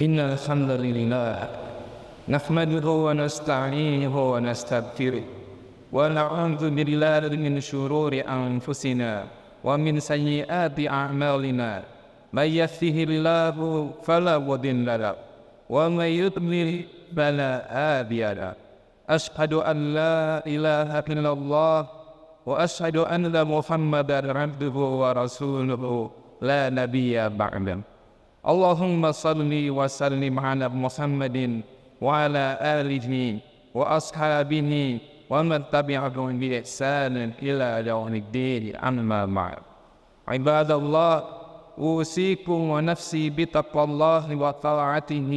إن الحمد لله نحمده ونستعينه ونستغفره ونعوذ بالله من شرور أنفسنا ومن سيئات أعمالنا من يهده الله فلا مضل له ومن يضلل فلا هادي له أشهد أن لا إله إلا الله وأشهد أن محمدا عبده ورسوله لا نبي بعده اللهم صل وسلم على محمد وعلى آله وأصحابه ومن تبعهم بإحسان إلى يوم الدين أما بعد عباد الله أوصيكم ونفسي بتقوى الله وطاعته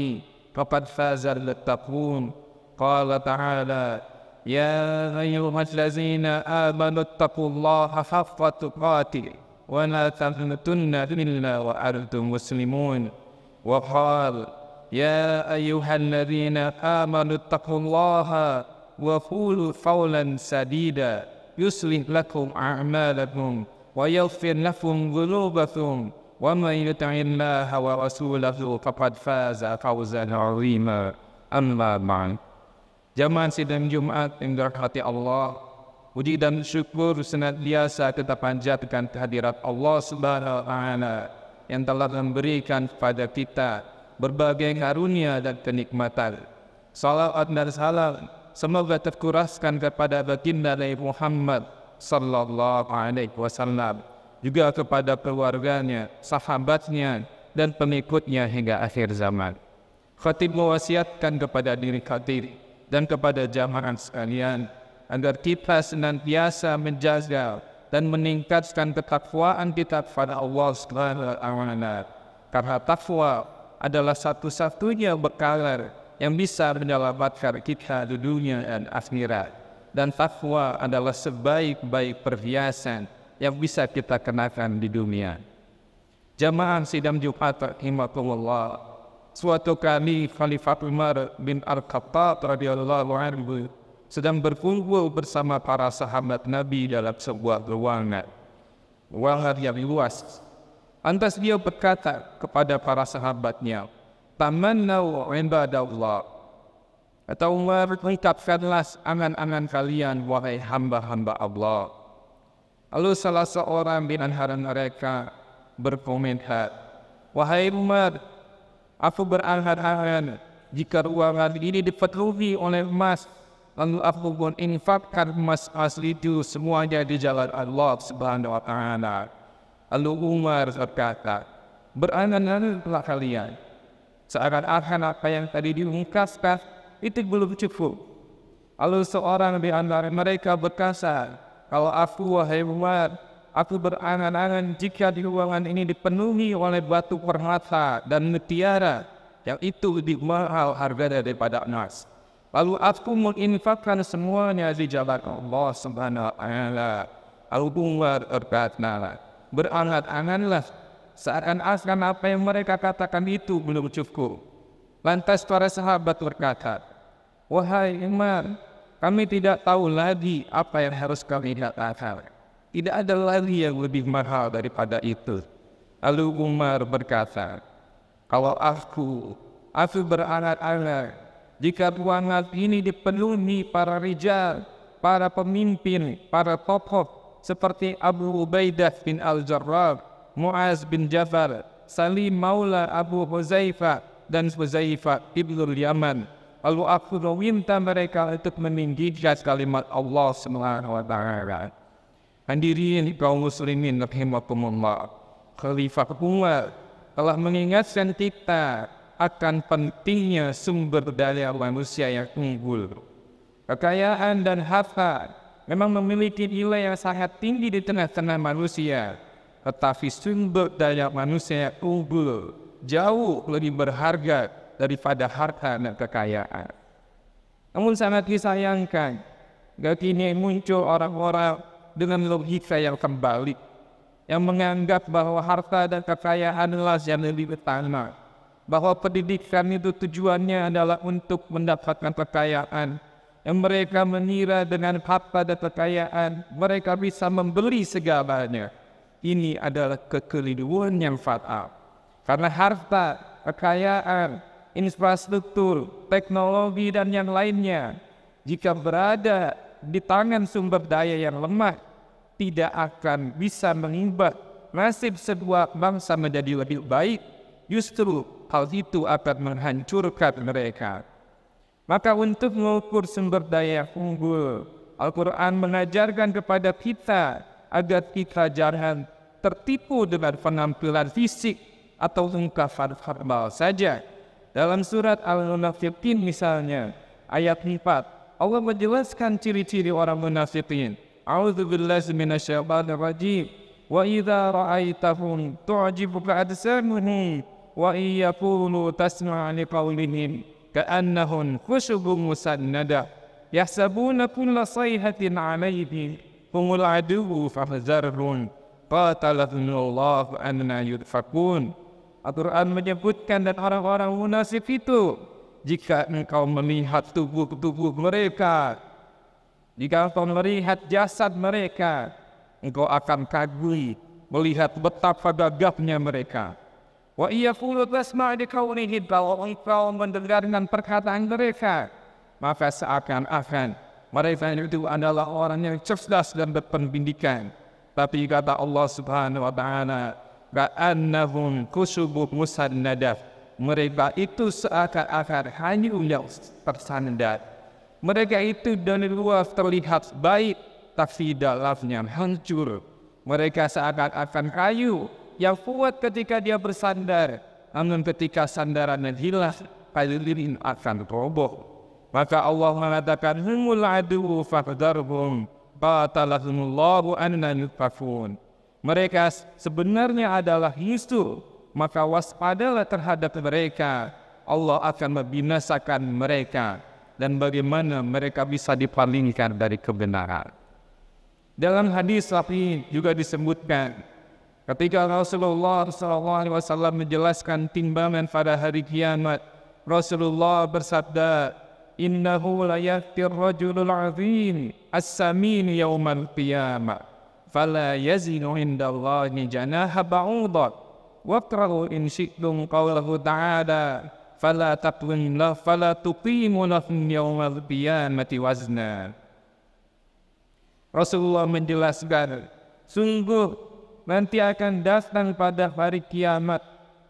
فقد فاز المتقون قال تعالى يا أيها الذين آمنوا اتقوا الله حق تقاته ولا تموتن إلا وأنتم مسلمون وقال يا أيها الذين آمنوا اتقوا الله وقولوا قولا سديدا يصلح لكم أعمالكم ويغفر لكم ذنوبكم ومن يطع الله ورسوله فقد فاز فوزا عظيما أما بعد. Jamaah sidang Jumat yang dirahmati Allah, puji dan syukur senantiasa kita panjatkan kehadirat Allah Subhanahu wa Ta'ala yang telah memberikan kepada kita berbagai karunia dan kenikmatan. Salawat dan salam semoga terkuraskan kepada baginda Nabi Muhammad sallallahu alaihi wasallam, juga kepada keluarganya, sahabatnya dan pengikutnya hingga akhir zaman. Khatib mewasiatkan kepada diri khatib dan kepada jamaah sekalian agar kita senantiasa menjaga dan meningkatkan ketakwaan kita kepada Allah Subhanahu wa Ta'ala, karena takwa adalah satu-satunya bekal yang bisa menyelamatkan kita di dunia dan akhirat, dan takwa adalah sebaik-baik perhiasan yang bisa kita kenakan di dunia. Jamaah sidang Jumat rahimakumullah, suatu kali Khalifah Umar bin Al-Khattab radhiyallahu anhu sedang berkumpul bersama para sahabat Nabi dalam sebuah ruangan yang luas. Lantas dia berkata kepada para sahabatnya, "Tamannau ibadallah." Kata Umar, "Ucapkanlah angan-angan kalian, wahai hamba-hamba Allah." Lalu salah seorang di antara mereka berkomentar, "Wahai Umar, aku berangan-angan jika ruangan ini dipenuhi oleh emas, lalu aku pun infakkan emas asli itu semuanya di jalan Allah Subhanahu wa Ta'ala." Lalu Umar berkata, "Berangan-anganlah kalian, seakan-akan apa yang tadi diungkapkan itu belum cukup." Lalu seorang di antara mereka berkata, "Kalau aku, wahai Umar, aku berangan-angan jika di ruangan ini dipenuhi oleh batu permata dan mutiara, yang itu lebih mahal harga daripada emas. Lalu aku menginfakkan semuanya di jalan Allah Subhanahu wa Ta'ala." Lalu Umar berkata, "Berangan-anganlah, seakan-akan apa yang mereka katakan itu belum cukup." Lantas para sahabat berkata, "Wahai Umar, kami tidak tahu lagi apa yang harus kami katakan. Tidak ada lagi yang lebih mahal daripada itu." Lalu Umar berkata, "Kalau aku berangan-angan jika ruangan ini dipenuhi para rijal, para pemimpin, para tokoh seperti Abu Ubaidah bin Al-Jarrah, Muaz bin Jabal, Salim Maula Abu Huzaifah, dan Huzaifah ibnul Yaman. Lalu aku meminta mereka untuk meninggikan kalimat Allah Subhanahu wa Ta'ala." Hadirin kaum muslimin rahimakumullah, Khalifah Umar telah mengingatkan kita akan pentingnya sumber daya manusia yang unggul. Kekayaan dan harta memang memiliki nilai yang sangat tinggi di tengah-tengah manusia, tetapi sumber daya manusia yang unggul jauh lebih berharga daripada harta dan kekayaan. Namun sangat disayangkan, kini muncul orang-orang dengan logika yang terbalik, yang menganggap bahwa harta dan kekayaan adalah yang lebih utama, bahwa pendidikan itu tujuannya adalah untuk mendapatkan kekayaan, yang mereka mengira dengan harta dan kekayaan mereka bisa membeli segalanya. Ini adalah kekeliruan yang fatal. Karena harta, kekayaan infrastruktur, teknologi dan yang lainnya, jika berada di tangan sumber daya yang lemah, tidak akan bisa mengubah nasib sebuah bangsa menjadi lebih baik. Justru hal itu akan menghancurkan mereka. Maka untuk mengukur sumber daya yang unggul, Al-Quran mengajarkan kepada kita agar kita jangan tertipu dengan penampilan fisik atau ungkapan verbal saja. Dalam surat Al-Munafiqin misalnya, ayat 4, Allah menjelaskan ciri-ciri orang munafiqin. A'udzubillahi minasyaitonir rajim. Wa idza ra'aitahum tu'jibuka ajsamuhum wa iyaqulu tasma' liqaulihim ka'annahum khushubun musannadah yahsabuna kulla sayhatin 'alaihim humul aduwwu fahzarhum qatalahumullahu anna yudfakun. Al-Quran menyebutkan dan orang-orang munafik itu, jika engkau melihat tubuh-tubuh mereka, jika engkau melihat jasad mereka, engkau akan kagum melihat betapa gagahnya mereka. Wa iyaqulu tasma' liqaulihim, kalau engkau mendengarkan perkataan mereka, maka seakan-akan mereka itu adalah orang yang cerdas dan berpendidikan. Tapi kata Allah Subhanahu wa taala, ka'annahum khushubun musannadah, mereka itu seakan-akan kayu yang tersandar. Mereka itu dari luar terlihat baik, tapi dalamnya hancur. Mereka seakan-akan kayu yang kuat ketika dia bersandar, namun ketika sandarannya hilang, kayu ini akan roboh. Maka Allah mengatakan, humul aduwwu fahdharhum qatalahumullahu anna yufakun. Mereka sebenarnya adalah musuh, maka waspadalah terhadap mereka. Allah akan membinasakan mereka, dan bagaimana mereka bisa dipalingkan dari kebenaran. Dalam hadis sahih juga disebutkan, ketika Rasulullah SAW menjelaskan timbangan pada hari kiamat, Rasulullah bersabda, innahu la ya'tir rajulul 'azim as-samin yaumal qiyamah fala yazinu indallahi janaha ba'udah waqra'u in syi'tum qawlahu ta'ala fala taqwin la fala tuqimu lahum yaumal qiyamati wazna. Rasulullah menjelaskan, sungguh nanti akan datang pada hari kiamat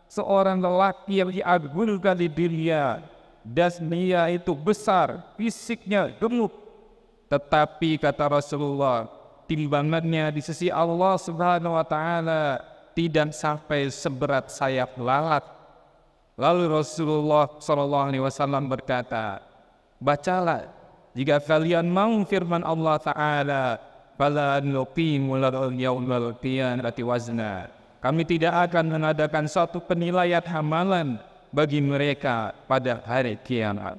seorang lelaki yang diagungkan di dunia, dan dia itu besar, fisiknya gemuk, tetapi kata Rasulullah, timbangannya di sisi Allah Subhanahu wa taala tidak sampai seberat sayap lalat. Lalu Rasulullah SAW berkata, bacalah jika kalian mau firman Allah Ta'ala, fala nuqimu lahum yaumal qiyamati wazna. Kami tidak akan mengadakan suatu penilaian amalan bagi mereka pada hari kiamat.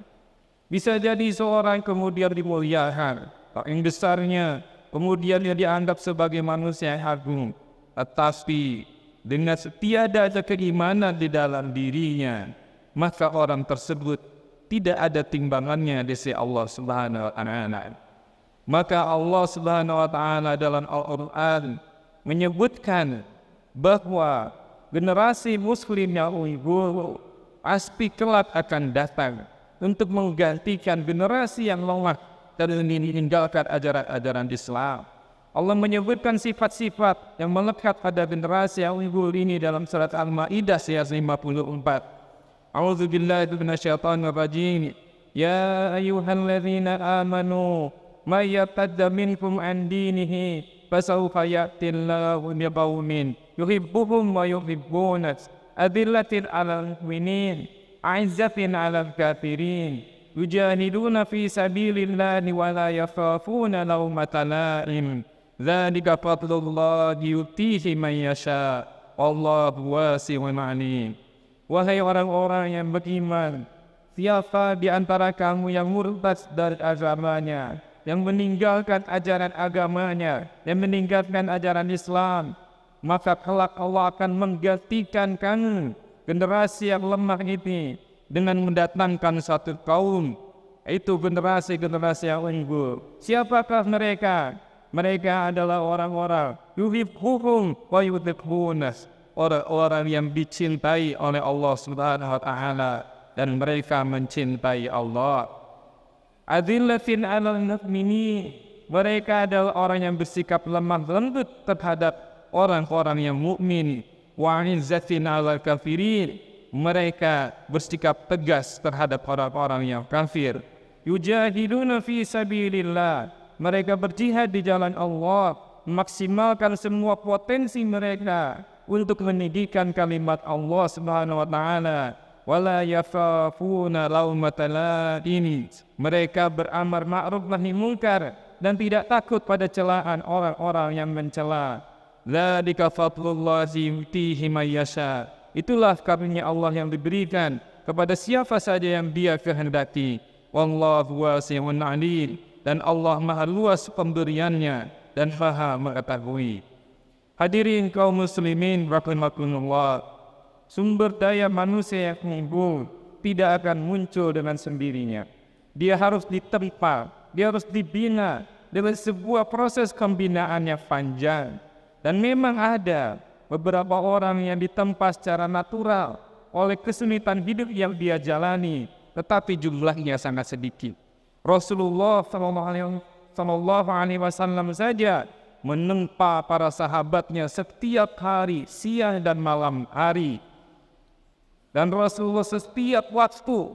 Bisa jadi seorang kemudian dimuliakan, yang besarnya, kemudian dia dianggap sebagai manusia yang agung, tetapi dengan tiada ada keimanan di dalam dirinya, maka orang tersebut tidak ada timbangannya di sisi Allah Subhanahu wa taala. Maka Allah Subhanahu wa taala dalam Al-Quran menyebutkan bahwa generasi muslim yang unggul pasti kelak akan datang untuk menggantikan generasi yang lemah dan meninggalkan ajaran-ajaran Islam. Allah menyebutkan sifat-sifat yang melekat pada generasi yang unggul ini dalam surat Al-Maidah ayat 54. A'udzubillahi minasyaitonir rajim. Ya ayyuhalladzina amanu may yartadda minkum an dinihi fasawfa ya'tillahu biqaumin yuhibbuhum wa yuhibbunah adillatin 'alal mu'minin 'izzatin 'alal kafirin yujahiduna fi sabilillahi wa la yakhafuna lawmata la'im dzalika fadlullahi yu'tihi man yasha wallahu wasi'un 'alim. Wahai orang-orang yang beriman, siapa di antara kamu yang murtad dari agamanya, yang meninggalkan ajaran agamanya, yang meninggalkan ajaran Islam, maka kelak Allah akan menggantikan kamu, generasi yang lemah ini, dengan mendatangkan satu kaum, itu generasi-generasi yang unggul. Siapakah mereka? Mereka adalah orang-orang yuhibbuhum wa yuhibbunah, orang-orang yang dicintai oleh Allah Subhanahu wa taala, dan mereka mencintai Allah. Adillatin 'alal mu'minin, mereka adalah orang yang bersikap lemah lembut terhadap orang-orang yang mukmin. Wa 'izzatin 'alal kafirin, mereka bersikap tegas terhadap orang-orang yang kafir. Yujahiduna fi sabilillah, mereka berjihad di jalan Allah, memaksimalkan semua potensi mereka untuk meninggikan kalimat Allah Subhanahu wa taala. Wala yakhafuna laumata laim, mereka beramar ma'ruf nahi munkar dan tidak takut pada celaan orang-orang yang mencela. Dzalika fadlullahi yu'tihi may yasha, itulah karunia Allah yang diberikan kepada siapa saja yang Dia kehendaki. Wallahu wasi'un 'alim, dan Allah maha luas pemberiannya dan maha mengetahui. Hadirin kaum muslimin rahimakumullah, sumber daya manusia yang unggul tidak akan muncul dengan sendirinya. Dia harus ditempa, dia harus dibina dengan sebuah proses pembinaan yang panjang. Dan memang ada beberapa orang yang ditempa secara natural oleh kesulitan hidup yang dia jalani, tetapi jumlahnya sangat sedikit. Rasulullah SAW saja menempa para sahabatnya setiap hari, siang dan malam hari. Dan Rasulullah setiap waktu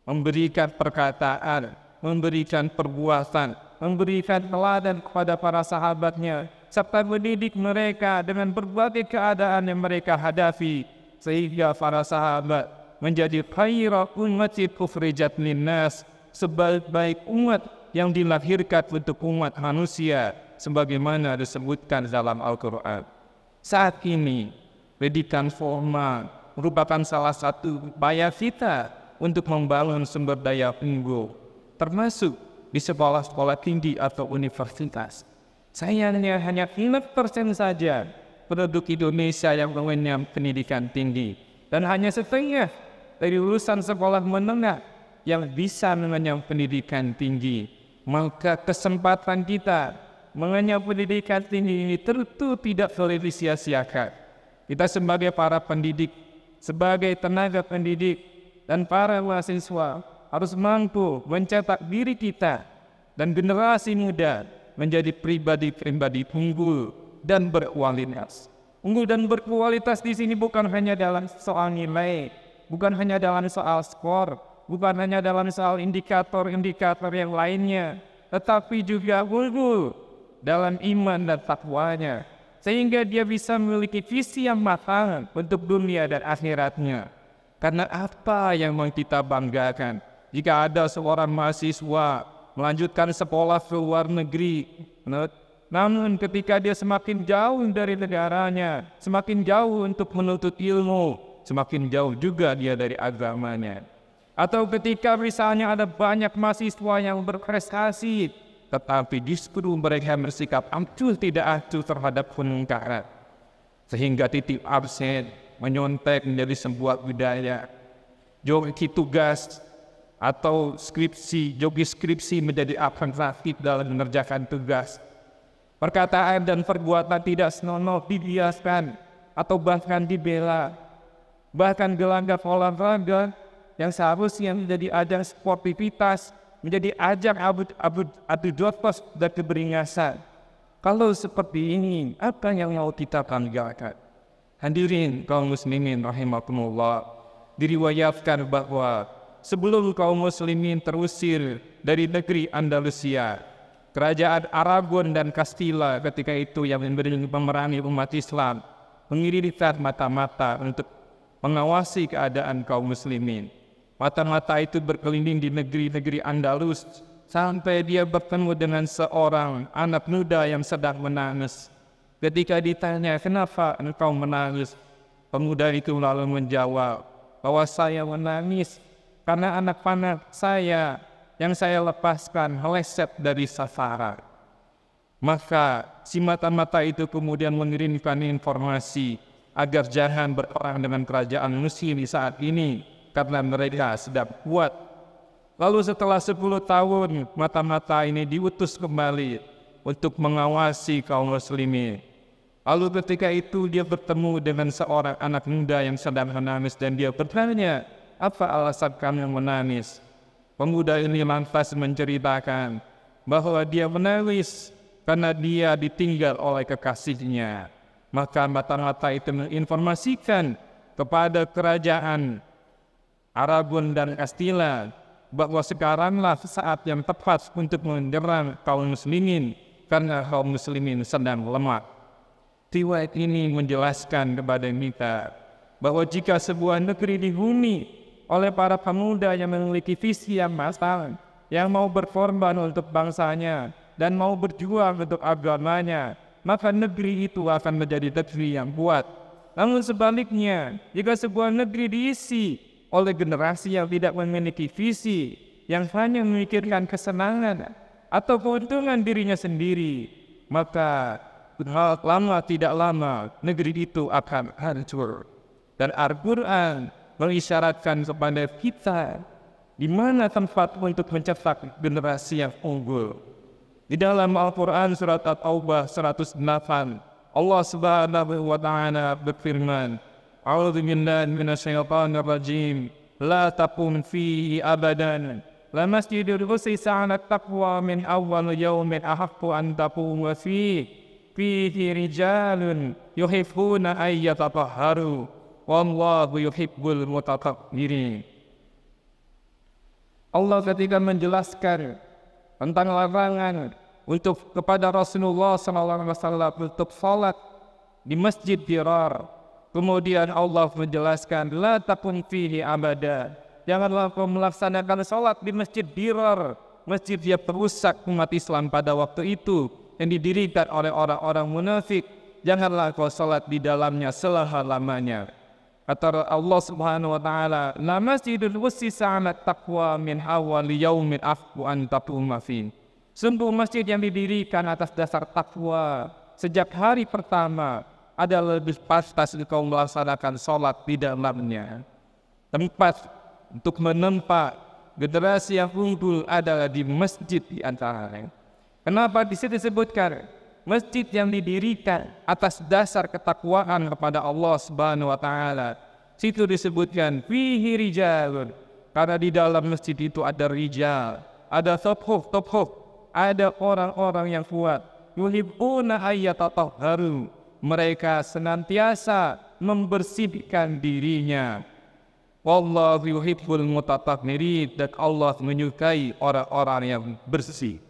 memberikan perkataan, memberikan perbuatan, memberikan teladan kepada para sahabatnya, serta mendidik mereka dengan berbagai keadaan yang mereka hadapi, sehingga para sahabat menjadi khairu ummatin ukhrijat linnas, sebaik-baik umat yang dilahirkan untuk umat manusia, sebagaimana disebutkan dalam Al-Quran. Saat ini, pendidikan formal merupakan salah satu upaya kita untuk membangun sumber daya unggul, termasuk di sekolah-sekolah tinggi atau universitas. Sayangnya hanya 5% saja penduduk Indonesia yang mengenyam pendidikan tinggi, dan hanya setengah dari lulusan sekolah menengah yang bisa mengenyam pendidikan tinggi. Maka kesempatan kita mengenyam pendidikan tinggi ini tentu tidak boleh disia-siakan. Kita sebagai para pendidik, sebagai tenaga pendidik, dan para mahasiswa harus mampu mencetak diri kita dan generasi muda menjadi pribadi-pribadi unggul dan berkualitas. Unggul dan berkualitas di sini bukan hanya dalam soal nilai, bukan hanya dalam soal skor, bukan hanya dalam soal indikator-indikator yang lainnya, tetapi juga unggul dalam iman dan takwanya, sehingga dia bisa memiliki visi yang matang untuk dunia dan akhiratnya. Karena apa yang mau kita banggakan jika ada seorang mahasiswa melanjutkan sekolah ke luar negeri, namun ketika dia semakin jauh dari negaranya, semakin jauh untuk menuntut ilmu, semakin jauh juga dia dari agamanya. Atau ketika misalnya ada banyak mahasiswa yang berprestasi, tetapi justru mereka bersikap acuh tidak acuh terhadap kemungkaran, sehingga titip absen menyontek menjadi sebuah budaya. Joki tugas atau joki skripsi menjadi afirmatif dalam mengerjakan tugas. Perkataan dan perbuatan tidak senonoh dibiaskan atau bahkan dibela. Bahkan gelanggang olahraga yang seharusnya menjadi ajang sportivitas menjadi ajang adu dotos dan keberingasan. Kalau seperti ini, apa yang mau kita banggakan? Hadirin kaum muslimin rahimakumullah, diriwayatkan bahwa sebelum kaum muslimin terusir dari negeri Andalusia, kerajaan Aragon dan Castilla ketika itu yang memerangi umat Islam mengirimkan mata-mata untuk mengawasi keadaan kaum muslimin. Mata-mata itu berkeliling di negeri-negeri Andalus sampai dia bertemu dengan seorang anak muda yang sedang menangis. Ketika ditanya, "Kenapa engkau menangis?" Pemuda itu lalu menjawab bahwa saya menangis karena anak panah saya yang saya lepaskan meleset dari sasaran. Maka si mata-mata itu kemudian mengirimkan informasi agar jangan berperang dengan kerajaan Muslim di saat ini, karena mereka sedang kuat. Lalu setelah 10 tahun, mata-mata ini diutus kembali untuk mengawasi kaum muslimin. Lalu ketika itu dia bertemu dengan seorang anak muda yang sedang menangis dan dia bertanya, apa alasan kamu menangis? Pemuda ini lantas menceritakan bahwa dia menangis karena dia ditinggal oleh kekasihnya. Maka mata-mata itu menginformasikan kepada kerajaan Aragon dan Kastila bahwa sekaranglah saat yang tepat untuk menyerang kaum muslimin karena kaum muslimin sedang lemah. Riwayat ini menjelaskan kepada kita bahwa jika sebuah negeri dihuni oleh para pemuda yang memiliki visi yang matang, yang mau berkorban untuk bangsanya dan mau berjuang untuk agamanya, maka negeri itu akan menjadi negeri yang kuat. Namun sebaliknya, jika sebuah negeri diisi oleh generasi yang tidak memiliki visi, yang hanya memikirkan kesenangan atau keuntungan dirinya sendiri, maka tidak lama negeri itu akan hancur. Dan Al-Quran mengisyaratkan kepada kita di mana tempat untuk mencetak generasi yang unggul. Di dalam Al-Quran surat At-Taubah 108, Allah Subhanahu wa Ta'ala berfirman, A'udzu billahi minasyaitonir rajim, la taqum fihi abadan, la masjidun usisa 'ala taqwa min awwal yawmin ahaqqu an taquma fihi rijalun yuhibbuna ay yatatahharu wallahu yuhibbul mutatahhirin. Allah ketika menjelaskan tentang larangan untuk kepada Rasulullah SAW untuk salat di Masjid Dirar, kemudian Allah menjelaskan la takun fihi abada, janganlah kau melaksanakan salat di Masjid Dirar, masjid yang perusak umat Islam pada waktu itu yang didirikan oleh orang-orang munafik. Janganlah kau salat di dalamnya selama-lamanya. Kata Allah Subhanahu wa Ta'ala, la masjidun ussisa 'ala taqwa min awwal yaumin ahaqqu an taquma fihi. Sungguh masjid yang didirikan atas dasar takwa sejak hari pertama adalah lebih pantas engkau melaksanakan salat di dalamnya. Tempat untuk menempa generasi yang unggul adalah di masjid di antaranya. Kenapa di situ disebutkan masjid yang didirikan atas dasar ketakwaan kepada Allah Subhanahu wa Ta'ala? Situ disebutkan fihi rijalun, karena di dalam masjid itu ada rijal, ada tophof, ada orang-orang yang kuat. Yuhibbuna ayyatatahharu, mereka senantiasa membersihkan dirinya. Wallahu yuhibbul mutatahhirin, dan Allah menyukai orang-orang yang bersih.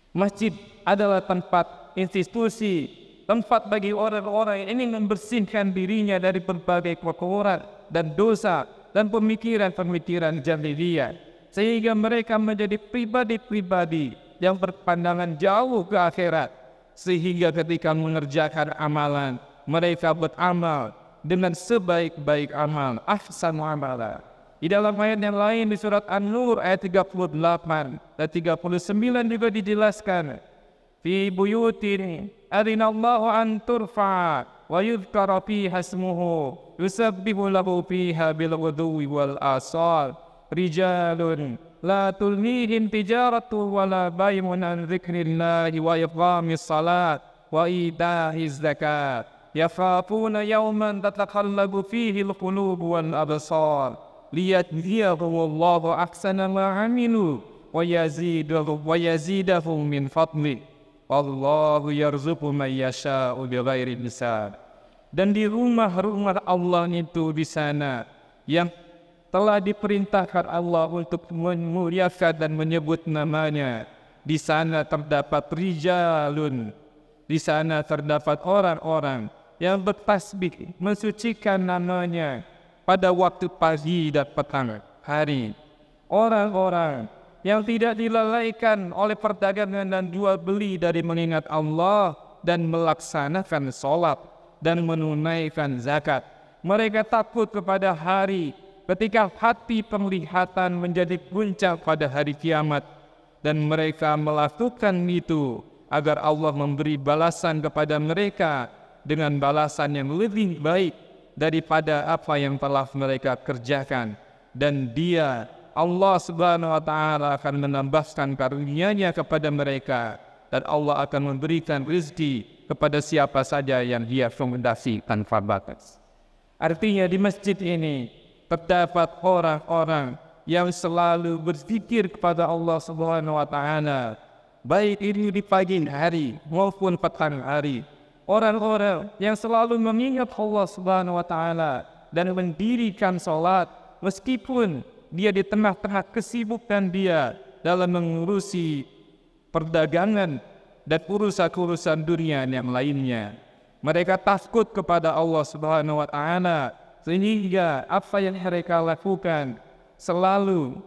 Masjid adalah tempat institusi, tempat bagi orang-orang yang ingin membersihkan dirinya dari berbagai kotoran dan dosa dan pemikiran-pemikiran jahiliyah, sehingga mereka menjadi pribadi-pribadi yang berpandangan jauh ke akhirat, sehingga ketika mengerjakan amalan mereka beramal dengan sebaik-baik amal, ahsanu amala. Di dalam ayat yang lain di surat An-Nur ayat 38 dan 39 juga dijelaskan, fi buyutin adinallahu an turfa wa yudhkara fiha ismuhu yusabbihu lahu fiha bil ghudwi wal asal rijalun la tulhihim tijaratu wa la bay'un an dzikrillahi wa iqamis salat wa ita'iz zakat yakhafuna yawman tatakallabu fihi al-qulubu wal absar liyajziyahumullahu ahsana ma 'amilu wa yazidahum min fadli wallahu yarzuqu man yasha'u bighairi hisab. Dan di rumah-rumah Allah itu di sana yang telah diperintahkan Allah untuk memuliakan dan menyebut namanya, di sana terdapat rijalun, di sana terdapat orang-orang yang bertasbih mensucikan namanya pada waktu pagi dan petang hari. Orang-orang yang tidak dilalaikan oleh perdagangan dan jual beli dari mengingat Allah dan melaksanakan sholat dan menunaikan zakat. Mereka takut kepada hari ketika hati penglihatan menjadi puncak pada hari kiamat, dan mereka melakukan itu agar Allah memberi balasan kepada mereka dengan balasan yang lebih baik daripada apa yang telah mereka kerjakan. Dan Dia, Allah Subhanahu wa Ta'ala, akan menambahkan karunia-Nya kepada mereka, dan Allah akan memberikan rezeki kepada siapa saja yang Dia kehendaki tanpa batas. Artinya di masjid ini terdapat orang-orang yang selalu berzikir kepada Allah Subhanahu wa taala, baik ini di pagi hari maupun petang hari. Orang-orang yang selalu mengingat Allah Subhanahu wa taala dan mendirikan salat meskipun dia di tengah-tengah kesibukan dia dalam mengurusi perdagangan dan urusan-urusan dunia yang lainnya. Mereka takut kepada Allah Subhanahu wa taala sehingga apa yang mereka lakukan selalu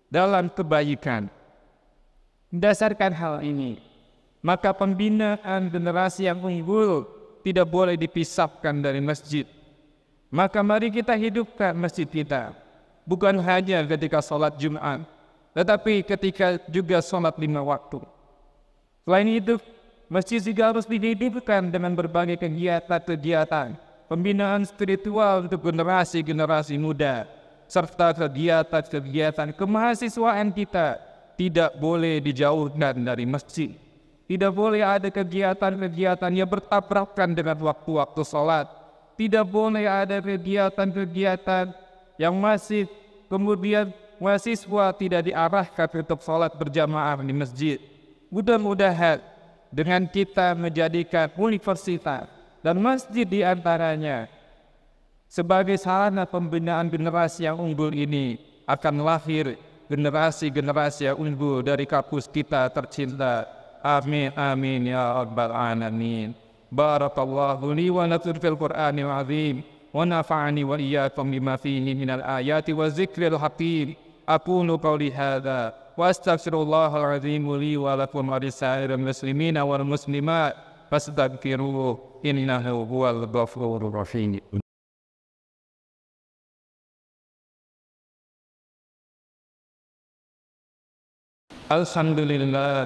dalam kebaikan. Berdasarkan hal ini, maka pembinaan generasi yang unggul tidak boleh dipisahkan dari masjid. Maka mari kita hidupkan masjid kita, bukan hanya ketika sholat Jumat, tetapi ketika juga sholat 5 waktu. Selain itu, masjid juga harus dihidupkan dengan berbagai kegiatan-kegiatan pembinaan spiritual untuk generasi-generasi muda, serta kegiatan-kegiatan kemahasiswaan kita tidak boleh dijauhkan dari masjid. Tidak boleh ada kegiatan-kegiatan yang bertabrakan dengan waktu-waktu sholat. Tidak boleh ada kegiatan-kegiatan yang masih kemudian mahasiswa tidak diarahkan untuk sholat berjamaah di masjid. Mudah-mudahan dengan kita menjadikan universitas dan masjid di antaranya sebagai sarana pembinaan generasi yang unggul ini, akan lahir generasi-generasi yang unggul dari kampus kita tercinta. Amin amin ya rabbal alamin. Barakallahu li wa lakum fil Qur'anil azim wa nafa'ani wa iyyakum bima fihi minal ayati wa zikril hakim. Aqulu qawli hadza wa astaghfirullahal azim li wa lakum wa lisairil muslimina wal muslimat fastaghfiruhu innahu huwal ghafurur rahim. Alhamdulillah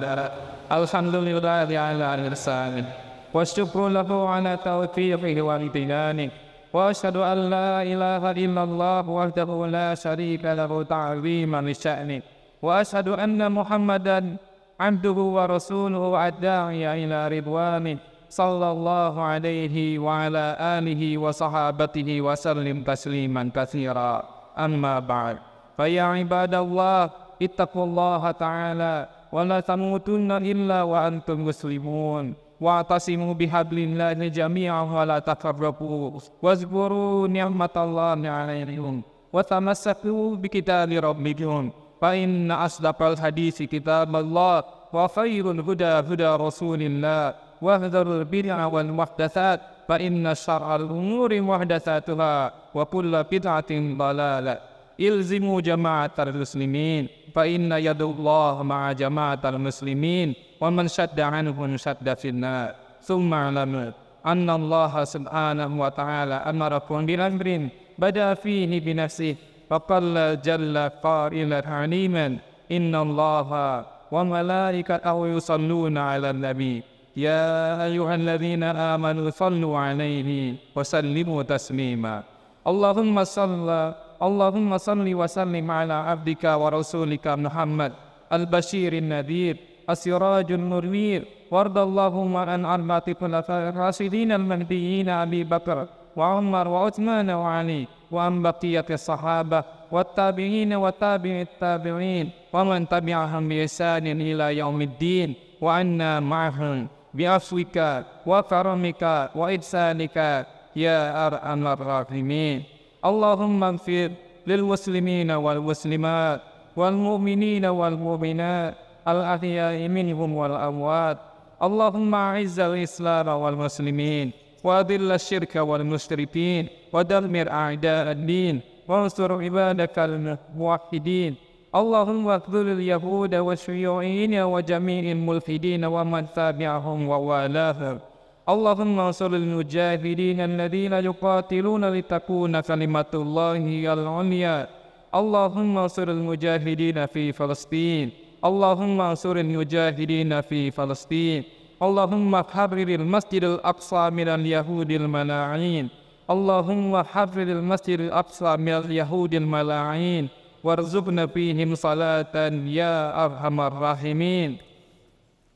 ala ihsanih wa syukru lahu ala taufiqihi wa imtinanih wa asyhadu an la ilaha illallah wahdahu la syarika lahu ta'ziman li sya'nih wa asyhadu anna Muhammadan abduhu wa rasuluhu ad-da'iya ila ridwanih sallallahu alaihi wa ala alihi wa sahabatihi wa sallim tasliman katsira. Amma ba'd, fa ya ibadallah ittaqullaha ta'ala wa la tamutunna illa wa antum muslimun wa'tasimu bihablillahi jami'an wa la tafarraqu wazkuru ni'matallahi 'alaikum wa tamassaku bikitabi rabbikum fa inna asdaqal hadisi kitaballah wa khairul huda huda rasulillah wa hadharul bid'a wal muhdatsat fa inna syarral umuri muhdatsatuha wa kullu bid'atin dhalalah. Ilzimu jama'atal muslimin fa inna yadullah ma'a jama'atal muslimin wa man shadda anhum shadda finnar. Thumma alamu anna Allah subhanahu wa ta'ala amarakum bil amrin bada fihi bi nafsihi wa qala jalla qailan haliman inna Allah wa malaikatahu yusalluna 'alan nabi ya ayyuhalladzina amanu sallu 'alaihi wa sallimu taslima. Allahumma salli wa sallim ala abdika wa rasulika Muhammad al-bashirin nadhir as-sirajun munir wardallahumma an arba'ati khulafa'ir rasyidin al-mahdiyyin Abi Bakar wa Umar wa Uthman wa Ali wa an baqiyati sahabah wa tabi'in wa tabi'it tabi'in wa man tabi'ahum bi ihsanin ila yaumiddin wa anna ma'ahum bi afwika wa karamika wa ihsanika ya arhamar rahimin. Allahumma ighfir lil muslimina wal muslimat wal mu'minina wal mu'minat al ahya'i minhum wal amwat. Allahumma a'izzal islam wal muslimin wa adhill asyirka wal musyrikin wa dammir a'da'ad din wa ansur ibadakal muwahhidin. Allahumma akhdhul yahuda wa syuyu'ina wa jami'il mulhidin wa man tabi'ahum wa walahum. Allahumma ansuril mujahidin alladhina yuqatiluna litakuna kalimatullahi al-'ulya. Allahumma ansuril mujahidin fi Palestin. Allahumma ansuril mujahidin fi Palestin. Allahumma harriril masjidil aqsa minal yahudil mala'in. Allahumma harriril masjidil aqsa minal yahudil mala'in warzuqna fihim salatan ya arhamar rahimin.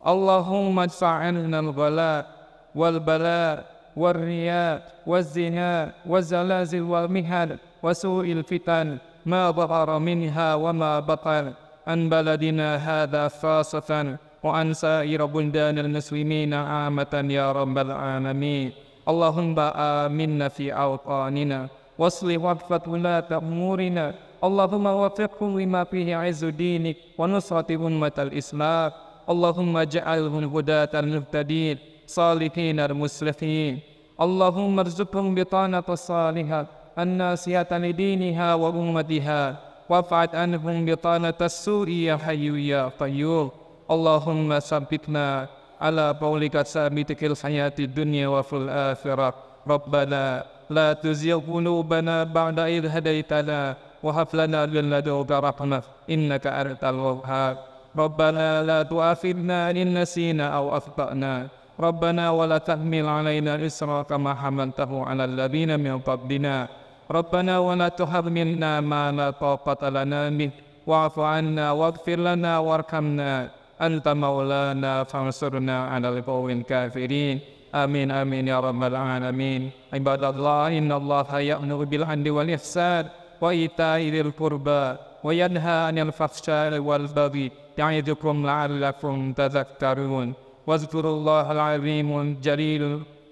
Allahumma adfa'anna al-ghala والبلاء والرياء والزنا والزلازل والمحن وسوء الفتن ما ظهر منها وما بطن عن بلدنا هذا خاصة وعن سائر بلدان المسلمين عامة يا رب العالمين. اللهم آمنا في أوطاننا واصلح وفقة ولاة أمورنا. اللهم وفقهم لما فيه عز دينك ونصرة أمة الإسلام. اللهم اجعلهم هداة المهتدين صالحين المصلحين. اللهم ارزقهم بطانة صالحة الناصحة لدينها وأمتها وابعد عنهم بطانة السوء يا حي يا قيوم. اللهم ثبتنا على قولك ثابت في الحياة الدنيا وفي الآخرة. ربنا لا تزغ قلوبنا بعد إذ هديتنا وهب لنا من لدنك رحمة إنك أنت الوهاب. ربنا لا تؤاخذنا إن نسينا أو أخطأنا. ربنا ولا تحمل علينا إصرا كما حملته على الذين من قبلنا. ربنا ولا تحملنا ما لا طاقة لنا به واعف عنا واغفر لنا وارحمنا أنت مولانا فانصرنا على القوم الكافرين. آمين آمين يا رب العالمين. عباد الله إن الله يأمر بالعدل والإحسان وإيتاء ذي القربى وينهى عن الفحشاء والبغي يعظكم لعلكم تذكرون. واذكروا الله العظيم الجليل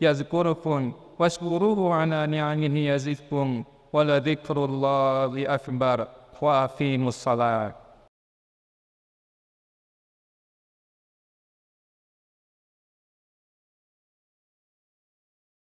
يذكركم واشكروه على نعمه يزدكم ولذكر الله أكبر. وأقيموا الصلاة.